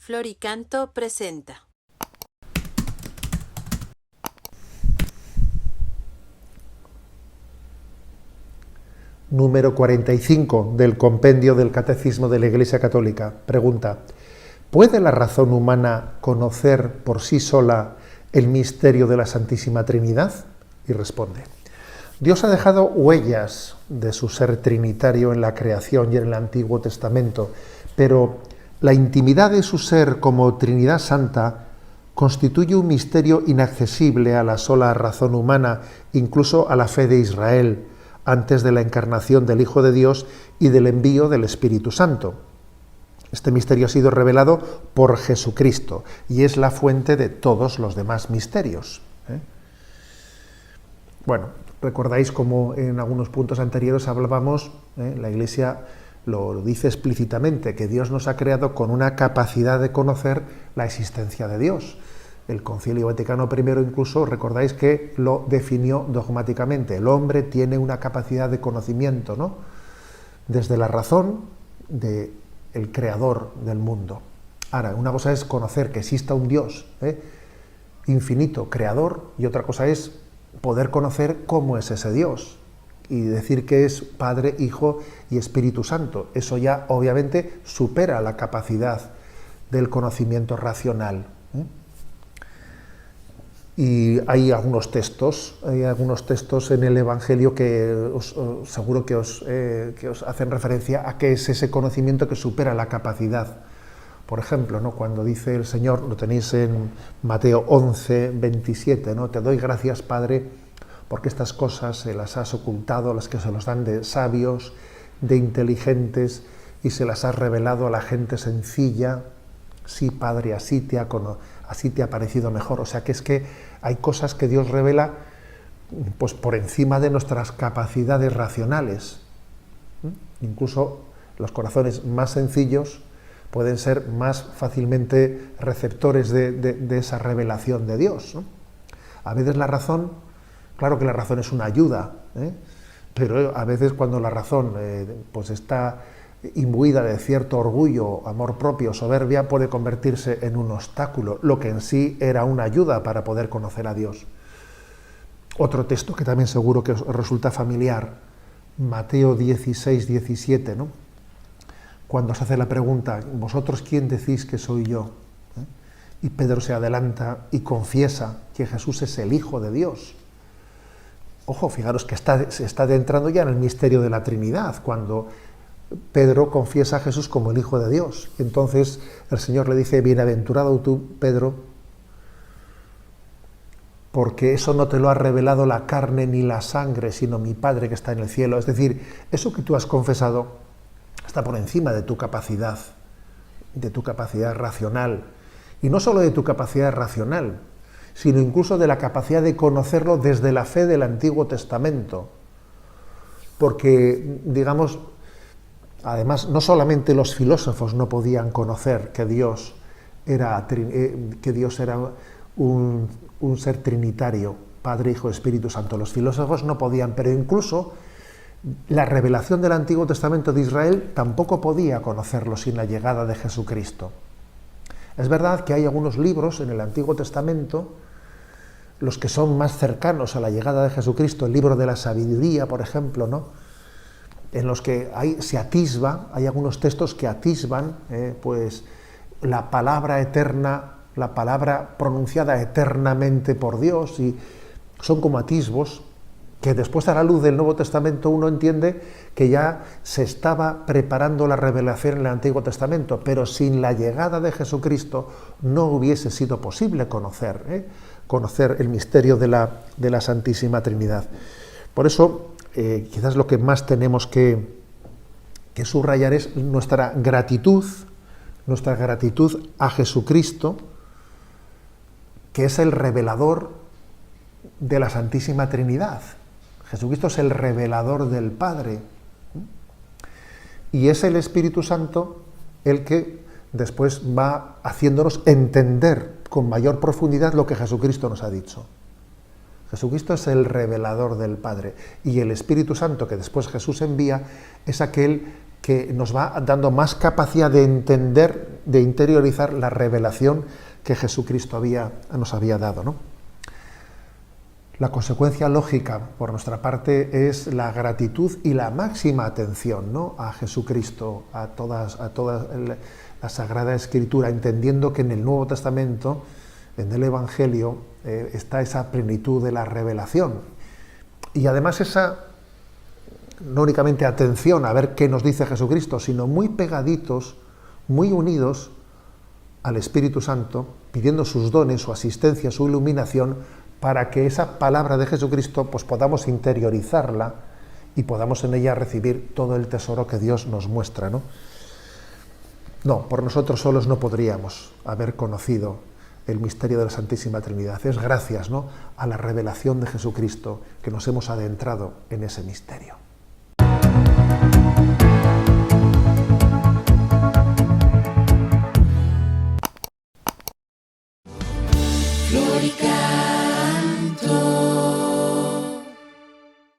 Floricanto presenta. Número 45 del Compendio del Catecismo de la Iglesia Católica. Pregunta: ¿puede la razón humana conocer por sí sola el misterio de la Santísima Trinidad? Y responde: Dios ha dejado huellas de su ser trinitario en la creación y en el Antiguo Testamento, pero la intimidad de su ser como Trinidad Santa constituye un misterio inaccesible a la sola razón humana, incluso a la fe de Israel, antes de la encarnación del Hijo de Dios y del envío del Espíritu Santo. Este misterio ha sido revelado por Jesucristo y es la fuente de todos los demás misterios. Bueno, recordáis cómo en algunos puntos anteriores hablábamos, la Iglesia lo dice explícitamente, que Dios nos ha creado con una capacidad de conocer la existencia de Dios. El Concilio Vaticano I incluso, recordáis que lo definió dogmáticamente. El hombre tiene una capacidad de conocimiento, ¿no?, desde la razón del creador del mundo. Ahora, una cosa es conocer que exista un Dios infinito, creador, y otra cosa es poder conocer cómo es ese Dios y decir que es Padre, Hijo y Espíritu Santo. Eso ya obviamente supera la capacidad del conocimiento racional. Y hay algunos textos en el Evangelio que seguro que os hacen referencia a que es ese conocimiento que supera la capacidad. Por ejemplo, ¿no?, cuando dice el Señor, lo tenéis en Mateo 11, 27, ¿no?: te doy gracias, Padre, porque estas cosas se las has ocultado, las que se los dan de sabios, de inteligentes, y se las has revelado a la gente sencilla. Sí, Padre, así te ha parecido mejor. O sea, que es que hay cosas que Dios revela pues por encima de nuestras capacidades racionales. Incluso los corazones más sencillos pueden ser más fácilmente receptores de esa revelación de Dios, ¿no? A veces la razón, claro que la razón es una ayuda, pero a veces cuando la razón pues está imbuida de cierto orgullo, amor propio, soberbia, puede convertirse en un obstáculo, lo que en sí era una ayuda para poder conocer a Dios. Otro texto que también seguro que os resulta familiar, Mateo 16, 17, ¿no?, cuando se hace la pregunta: ¿vosotros quién decís que soy yo? Y Pedro se adelanta y confiesa que Jesús es el Hijo de Dios. Ojo, fijaros que se está adentrando ya en el misterio de la Trinidad, cuando Pedro confiesa a Jesús como el Hijo de Dios. Y entonces el Señor le dice: bienaventurado tú, Pedro, porque eso no te lo ha revelado la carne ni la sangre, sino mi Padre que está en el cielo. Es decir, eso que tú has confesado está por encima de tu capacidad racional. Y no solo de tu capacidad racional, sino incluso de la capacidad de conocerlo desde la fe del Antiguo Testamento. Porque, digamos, además, no solamente los filósofos no podían conocer que Dios era un ser trinitario, Padre, Hijo, Espíritu Santo. Los filósofos no podían, pero incluso la revelación del Antiguo Testamento de Israel tampoco podía conocerlo sin la llegada de Jesucristo. Es verdad que hay algunos libros en el Antiguo Testamento, los que son más cercanos a la llegada de Jesucristo, el libro de la sabiduría, por ejemplo, ¿no?, en los que hay algunos textos que atisban pues la palabra eterna, la palabra pronunciada eternamente por Dios, y son como atisbos que después, a la luz del Nuevo Testamento, uno entiende que ya se estaba preparando la revelación en el Antiguo Testamento, pero sin la llegada de Jesucristo no hubiese sido posible conocer el misterio de la Santísima Trinidad. Por eso, quizás lo que más tenemos que subrayar es nuestra gratitud a Jesucristo, que es el revelador de la Santísima Trinidad. Jesucristo es el revelador del Padre. Y es el Espíritu Santo el que después va haciéndonos entender con mayor profundidad lo que Jesucristo nos ha dicho. Jesucristo es el revelador del Padre. Y el Espíritu Santo que después Jesús envía es aquel que nos va dando más capacidad de entender, de interiorizar la revelación que Jesucristo nos había dado, ¿no? La consecuencia lógica, por nuestra parte, es la gratitud y la máxima atención, ¿no?, a Jesucristo, a toda la Sagrada Escritura, entendiendo que en el Nuevo Testamento, en el Evangelio, está esa plenitud de la revelación. Y además esa, no únicamente atención a ver qué nos dice Jesucristo, sino muy pegaditos, muy unidos al Espíritu Santo, pidiendo sus dones, su asistencia, su iluminación, para que esa palabra de Jesucristo pues podamos interiorizarla y podamos en ella recibir todo el tesoro que Dios nos muestra, ¿no? No, por nosotros solos no podríamos haber conocido el misterio de la Santísima Trinidad. Es gracias, ¿no?, a la revelación de Jesucristo que nos hemos adentrado en ese misterio. Flor y canto.